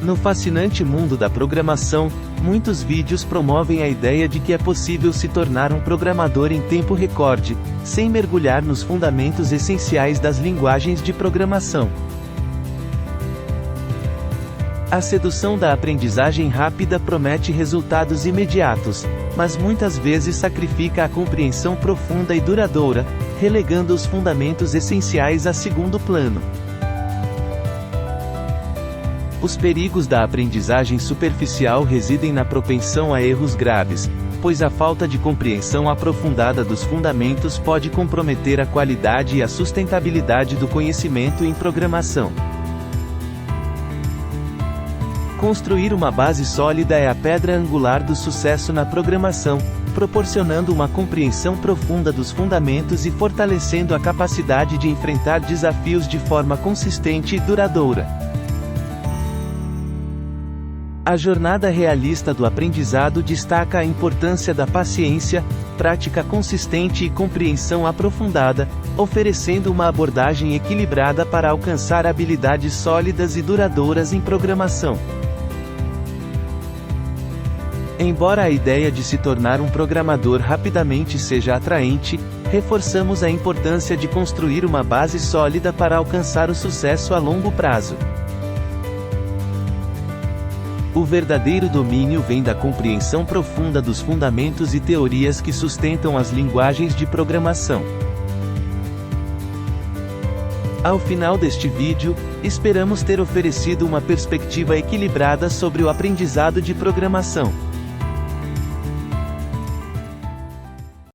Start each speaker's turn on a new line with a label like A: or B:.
A: No fascinante mundo da programação, muitos vídeos promovem a ideia de que é possível se tornar um programador em tempo recorde, sem mergulhar nos fundamentos essenciais das linguagens de programação. A sedução da aprendizagem rápida promete resultados imediatos, mas muitas vezes sacrifica a compreensão profunda e duradoura, relegando os fundamentos essenciais a segundo plano. Os perigos da aprendizagem superficial residem na propensão a erros graves, pois a falta de compreensão aprofundada dos fundamentos pode comprometer a qualidade e a sustentabilidade do conhecimento em programação. Construir uma base sólida é a pedra angular do sucesso na programação, proporcionando uma compreensão profunda dos fundamentos e fortalecendo a capacidade de enfrentar desafios de forma consistente e duradoura. A jornada realista do aprendizado destaca a importância da paciência, prática consistente e compreensão aprofundada, oferecendo uma abordagem equilibrada para alcançar habilidades sólidas e duradouras em programação. Embora a ideia de se tornar um programador rapidamente seja atraente, reforçamos a importância de construir uma base sólida para alcançar o sucesso a longo prazo. O verdadeiro domínio vem da compreensão profunda dos fundamentos e teorias que sustentam as linguagens de programação. Ao final deste vídeo, esperamos ter oferecido uma perspectiva equilibrada sobre o aprendizado de programação.